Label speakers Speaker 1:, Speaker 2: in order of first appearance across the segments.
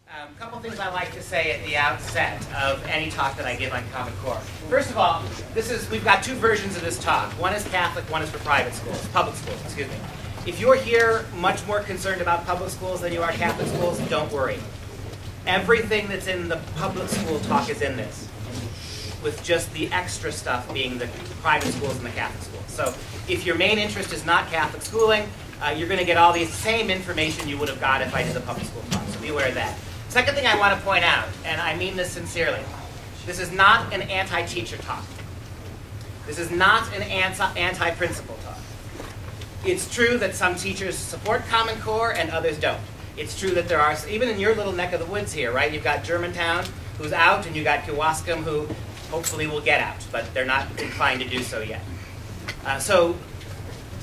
Speaker 1: A couple things I like to say at the outset of any talk that I give on Common Core. First of all, we've got two versions of this talk. One is Catholic, one is for private schools, public schools, excuse me. If you're here much more concerned about public schools than you are Catholic schools, don't worry. Everything that's in the public school talk is in this, with just the extra stuff being the private schools and the Catholic schools. So if your main interest is not Catholic schooling, you're going to get all the same information you would have got if I did the public school talk, so be aware of that. Second thing I want to point out, and I mean this sincerely, this is not an anti-teacher talk. This is not an anti-principal talk. It's true that some teachers support Common Core and others don't. It's true that there are, even in your little neck of the woods here, right? You've got Germantown, who's out, and you've got Kewaskum, who hopefully will get out, but they're not inclined to do so yet.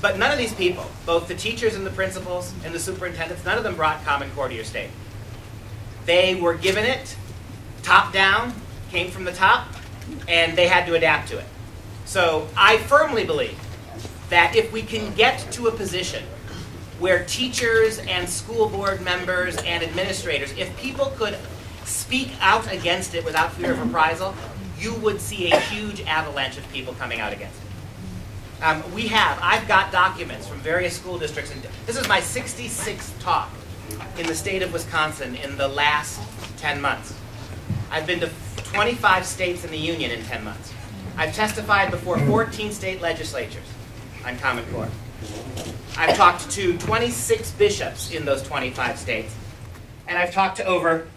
Speaker 1: But none of these people, both the teachers and the principals and the superintendents, none of them brought Common Core to your state. They were given it, top down, came from the top, and they had to adapt to it. So I firmly believe that if we can get to a position where teachers and school board members and administrators, if people could speak out against it without fear of reprisal, you would see a huge avalanche of people coming out against it. I've got documents from various school districts, and this is my 66th talk in the state of Wisconsin in the last 10 months. I've been to 25 states in the union in 10 months. I've testified before 14 state legislatures on Common Core. I've talked to 26 bishops in those 25 states. And I've talked to over,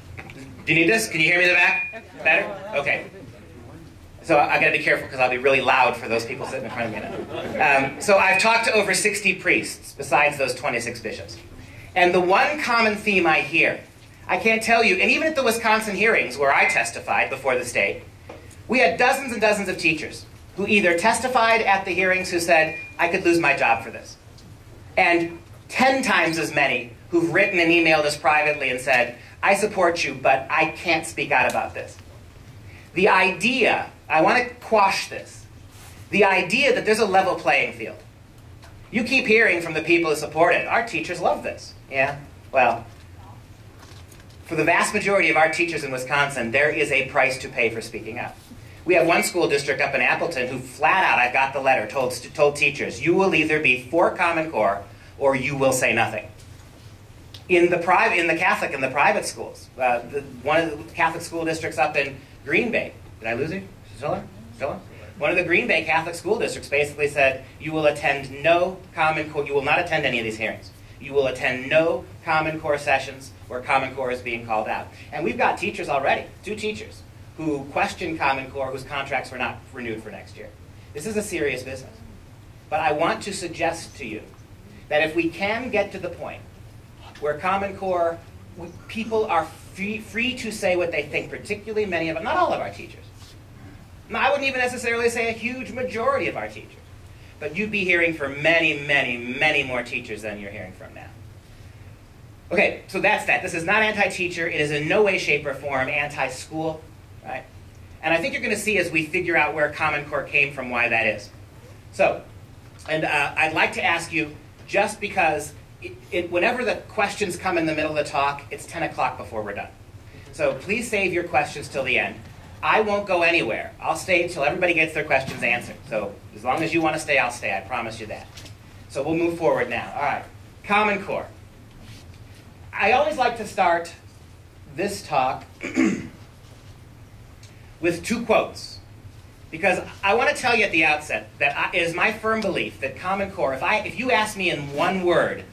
Speaker 1: do you need this? Can you hear me in the back? Better? Okay. So I've got to be careful because I'll be really loud for those people sitting in front of me now. So I've talked to over 60 priests besides those 26 bishops. And the one common theme I hear, I can't tell you, and even at the Wisconsin hearings where I testified before the state, we had dozens and dozens of teachers who either testified at the hearings who said, I could lose my job for this. And 10 times as many who've written and emailed us privately and said, I support you, but I can't speak out about this. The idea, I want to quash this, the idea that there's a level playing field. You keep hearing from the people who support it, our teachers love this. Yeah, well, for the vast majority of our teachers in Wisconsin, there is a price to pay for speaking out. We have one school district up in Appleton who flat out, I got the letter, told teachers, you will either be for Common Core or you will say nothing. In the Catholic and the private schools, one of the Catholic school districts up in Green Bay, did I lose you? Still on? One of the Green Bay Catholic school districts basically said, you will attend no Common Core, you will not attend any of these hearings. You will attend no Common Core sessions where Common Core is being called out. And we've got teachers already, 2 teachers, who question Common Core whose contracts were not renewed for next year. This is a serious business. But I want to suggest to you that if we can get to the point where Common Core, people are free to say what they think, particularly many of them, not all of our teachers. I wouldn't even necessarily say a huge majority of our teachers. But you'd be hearing from many, many, many more teachers than you're hearing from now. Okay, so that's that. This is not anti-teacher. It is in no way, shape, or form anti-school. Right? And I think you're going to see as we figure out where Common Core came from, why that is. So, and I'd like to ask you, just because whenever the questions come in the middle of the talk, it's 10 o'clock before we're done. So please save your questions till the end. I won't go anywhere. I'll stay until everybody gets their questions answered. So as long as you want to stay, I'll stay. I promise you that. So we'll move forward now. All right. Common Core. I always like to start this talk with 2 quotes. Because I want to tell you at the outset that it is my firm belief that Common Core, if you ask me in one word,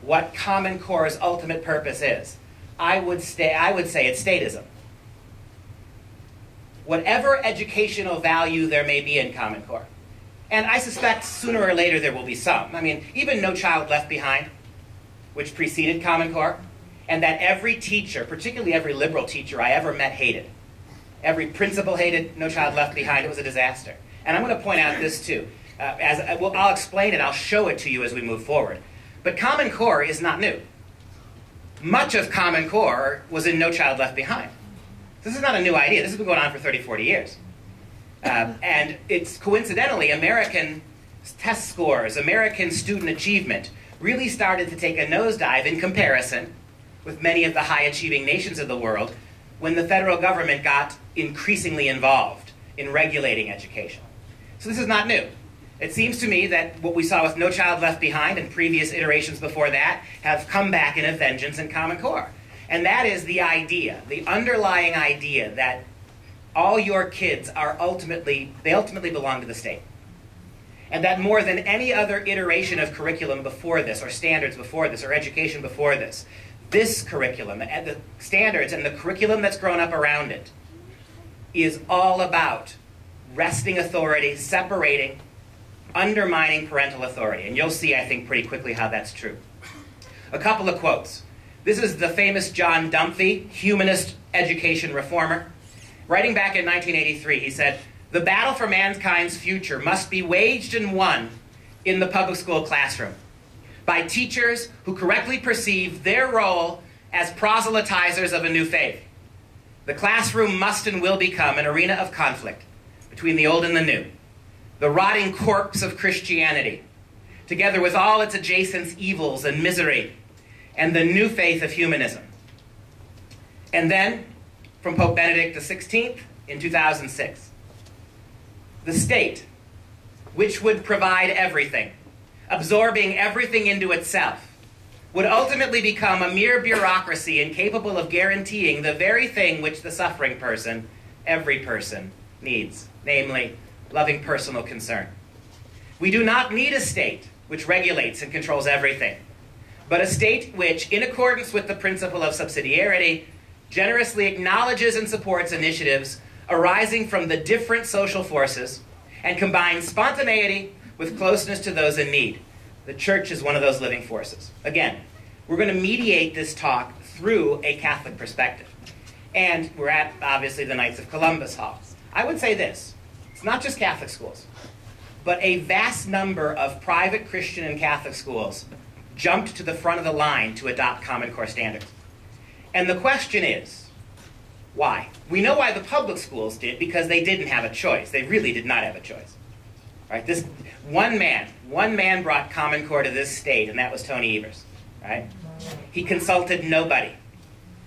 Speaker 1: what Common Core's ultimate purpose is, I would say it's statism. Whatever educational value there may be in Common Core. And I suspect sooner or later there will be some. I mean, even No Child Left Behind, which preceded Common Core, and that every teacher, particularly every liberal teacher I ever met, hated. Every principal hated No Child Left Behind. It was a disaster. And I'm going to point out this too. I'll explain it. I'll show it to you as we move forward. But Common Core is not new. Much of Common Core was in No Child Left Behind. This is not a new idea. This has been going on for 30, 40 years. And it's coincidentally, American test scores, American student achievement really started to take a nosedive in comparison with many of the high-achieving nations of the world when the federal government got increasingly involved in regulating education. So this is not new. It seems to me that what we saw with No Child Left Behind and previous iterations before that have come back in a vengeance in Common Core. And that is the idea, the underlying idea that all your kids are ultimately belong to the state. And that more than any other iteration of curriculum before this, or standards before this, or education before this, this curriculum, and the standards and the curriculum that's grown up around it, is all about wresting authority, separating, undermining parental authority. And you'll see, I think, pretty quickly how that's true. A couple of quotes. This is the famous John Dumphy, humanist education reformer. Writing back in 1983, he said, "The battle for mankind's future must be waged and won in the public school classroom by teachers who correctly perceive their role as proselytizers of a new faith. The classroom must and will become an arena of conflict between the old and the new, the rotting corpse of Christianity, together with all its adjacent evils and misery, and the new faith of humanism." And then, from Pope Benedict XVI in 2006, "The state, which would provide everything, absorbing everything into itself, would ultimately become a mere bureaucracy incapable of guaranteeing the very thing which the suffering person, every person, needs, namely, loving personal concern. We do not need a state which regulates and controls everything, but a state which, in accordance with the principle of subsidiarity, generously acknowledges and supports initiatives arising from the different social forces and combines spontaneity with closeness to those in need. The church is one of those living forces." Again, we're going to mediate this talk through a Catholic perspective. And we're at, obviously, the Knights of Columbus Hall. I would say this. It's not just Catholic schools, but a vast number of private Christian and Catholic schools jumped to the front of the line to adopt Common Core standards. And the question is, why? We know why the public schools did, because they didn't have a choice. They really did not have a choice. Right? This one man brought Common Core to this state, and that was Tony Evers. Right? He consulted nobody.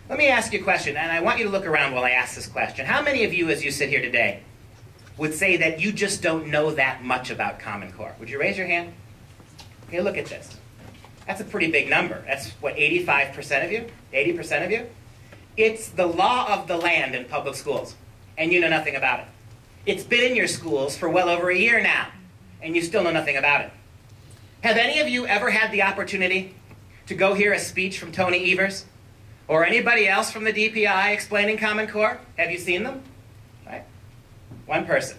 Speaker 1: Let me ask you a question, and I want you to look around while I ask this question. How many of you, as you sit here today, would say that you just don't know that much about Common Core? Would you raise your hand? Okay, look at this. That's a pretty big number. That's, what, 85% of you? 80% of you? It's the law of the land in public schools, and you know nothing about it. It's been in your schools for well over a year now, and you still know nothing about it. Have any of you ever had the opportunity to go hear a speech from Tony Evers or anybody else from the DPI explaining Common Core? Have you seen them? Right? One person.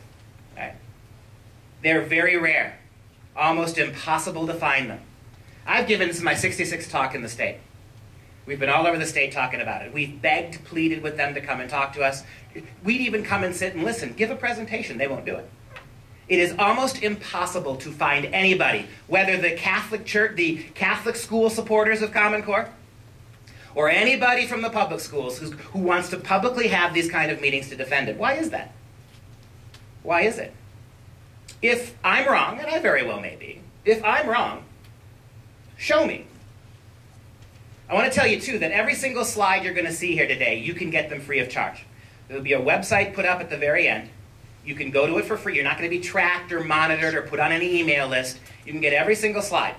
Speaker 1: Right? They're very rare, almost impossible to find them. I've given, this is my 66th talk in the state. We've been all over the state talking about it. We've begged, pleaded with them to come and talk to us. We'd even come and sit and listen, give a presentation. They won't do it. It is almost impossible to find anybody, whether the Catholic Church, the Catholic school supporters of Common Core, or anybody from the public schools who wants to publicly have these kind of meetings to defend it. Why is that? Why is it? If I'm wrong, and I very well may be, if I'm wrong, show me. I want to tell you, too, that every single slide you're going to see here today, you can get them free of charge. There will be a website put up at the very end. You can go to it for free. You're not going to be tracked or monitored or put on any email list. You can get every single slide.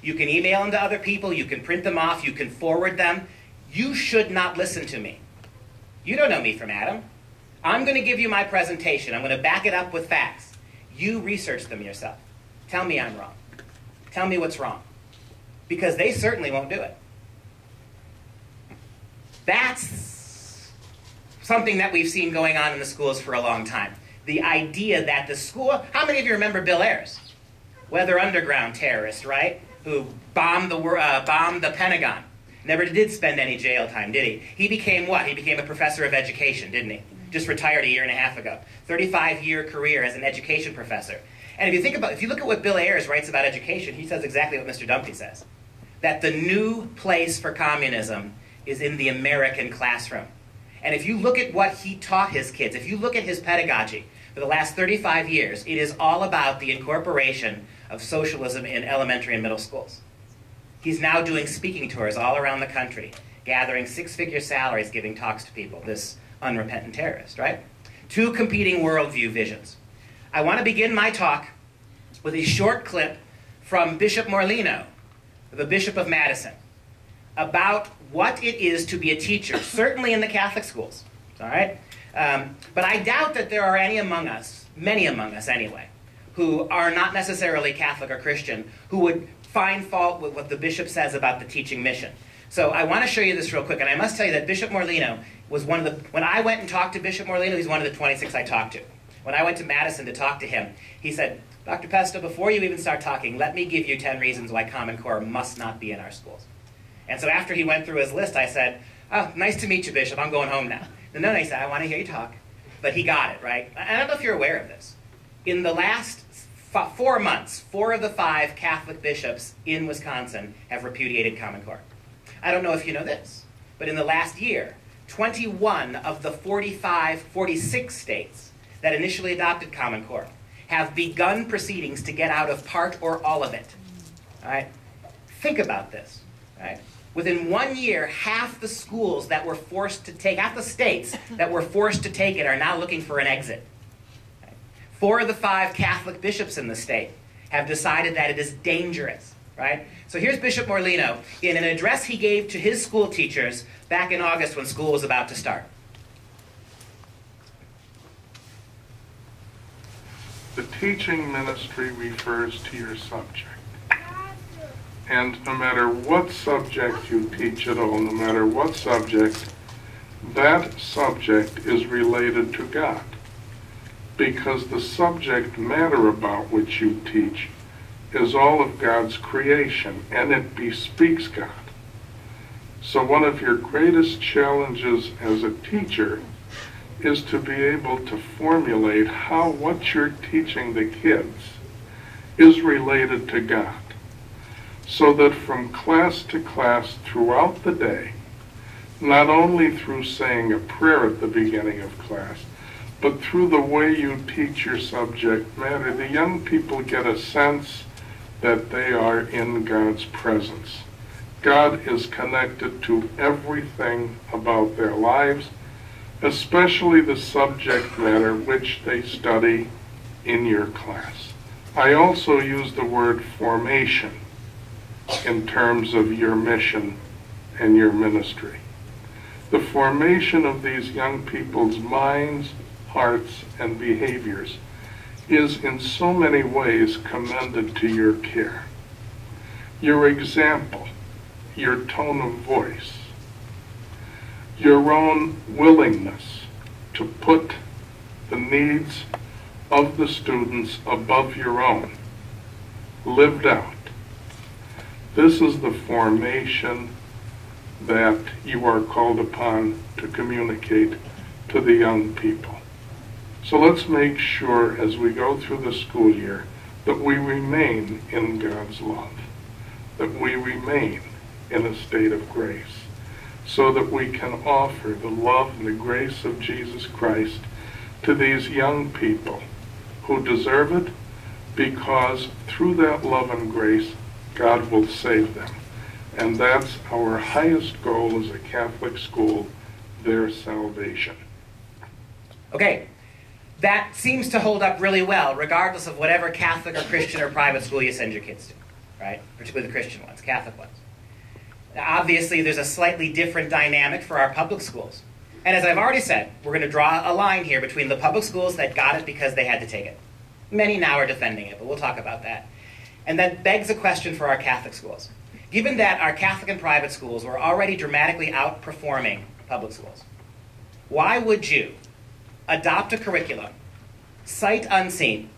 Speaker 1: You can email them to other people. You can print them off. You can forward them. You should not listen to me. You don't know me from Adam. I'm going to give you my presentation. I'm going to back it up with facts. You research them yourself. Tell me I'm wrong. Tell me what's wrong. Because they certainly won't do it. That's something that we've seen going on in the schools for a long time. The idea that the school... How many of you remember Bill Ayers? Weather Underground terrorist, right? Who bombed the Pentagon. Never did spend any jail time, did he? He became what? He became a professor of education, didn't he? Just retired a year and a half ago. 35-year career as an education professor. And if you look at what Bill Ayers writes about education, he says exactly what Mr. Dumpty says. That the new place for communism is in the American classroom. And if you look at what he taught his kids, if you look at his pedagogy for the last 35 years, it is all about the incorporation of socialism in elementary and middle schools. He's now doing speaking tours all around the country, gathering six-figure salaries, giving talks to people, this unrepentant terrorist, right? Two competing worldview visions. I want to begin my talk with a short clip from Bishop Morlino, the Bishop of Madison, about what it is to be a teacher, certainly in the Catholic schools, all right? But I doubt that there are any among us, many among us anyway, who are not necessarily Catholic or Christian, who would find fault with what the bishop says about the teaching mission. So I want to show you this real quick, and I must tell you that Bishop Morlino was one of the, when I went and talked to Bishop Morlino, he's one of the 26 I talked to. When I went to Madison to talk to him, he said, Dr. Pesta, before you even start talking, let me give you 10 reasons why Common Core must not be in our schools. And so after he went through his list, I said, oh, nice to meet you, Bishop. I'm going home now. No, he said, I want to hear you talk. But he got it, right? I don't know if you're aware of this. In the last 4 months, 4 of the 5 Catholic bishops in Wisconsin have repudiated Common Core. I don't know if you know this, but in the last year, 21 of the 46 states that initially adopted Common Core have begun proceedings to get out of part or all of it. All right? Think about this. All right? Within 1 year, half the schools that were forced to take, half the states that were forced to take it are now looking for an exit. All right? 4 of the 5 Catholic bishops in the state have decided that it is dangerous. Right? So here's Bishop Morlino in an address he gave to his school teachers back in August when school was about to start.
Speaker 2: The teaching ministry refers to your subject. And no matter what subject you teach at all, no matter what subject, that subject is related to God. Because the subject matter about which you teach is all of God's creation, and it bespeaks God. So one of your greatest challenges as a teacher is to be able to formulate how what you're teaching the kids is related to God. So that from class to class throughout the day, not only through saying a prayer at the beginning of class, but through the way you teach your subject matter, the young people get a sense that they are in God's presence. God is connected to everything about their lives, especially the subject matter which they study in your class. I also use the word formation in terms of your mission and your ministry. The formation of these young people's minds, hearts, and behaviors is in so many ways commended to your care. Your example, your tone of voice, your own willingness to put the needs of the students above your own, lived out. This is the formation that you are called upon to communicate to the young people. So let's make sure as we go through the school year that we remain in God's love, that we remain in a state of grace, so that we can offer the love and the grace of Jesus Christ to these young people who deserve it, because through that love and grace, God will save them. And that's our highest goal as a Catholic school, their salvation.
Speaker 1: Okay. That seems to hold up really well, regardless of whatever Catholic or Christian or private school you send your kids to, right? Particularly the Christian ones, Catholic ones. Now, obviously, there's a slightly different dynamic for our public schools. And as I've already said, we're going to draw a line here between the public schools that got it because they had to take it. Many now are defending it, but we'll talk about that. And that begs a question for our Catholic schools. Given that our Catholic and private schools were already dramatically outperforming public schools, why would you adopt a curriculum, sight unseen,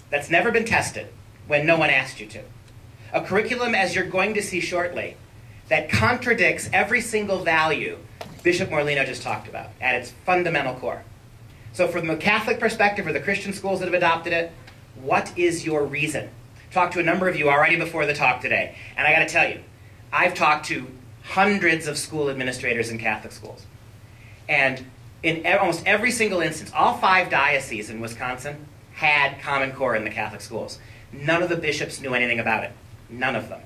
Speaker 1: that's never been tested when no one asked you to? A curriculum, as you're going to see shortly, that contradicts every single value Bishop Morlino just talked about at its fundamental core. So from the Catholic perspective, or the Christian schools that have adopted it, what is your reason? Talked to a number of you already before the talk today, and I got to tell you, I've talked to hundreds of school administrators in Catholic schools. And in almost every single instance, all 5 dioceses in Wisconsin had Common Core in the Catholic schools. None of the bishops knew anything about it. None of them.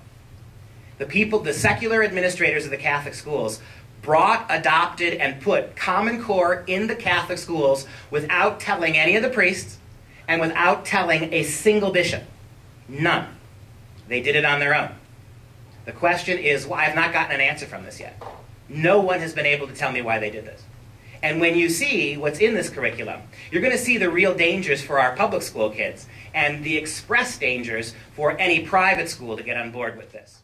Speaker 1: The people, the secular administrators of the Catholic schools, brought, adopted, and put Common Core in the Catholic schools without telling any of the priests and without telling a single bishop. None. They did it on their own. The question is, I have not gotten an answer from this yet. No one has been able to tell me why they did this. And when you see what's in this curriculum, you're going to see the real dangers for our public school kids and the express dangers for any private school to get on board with this.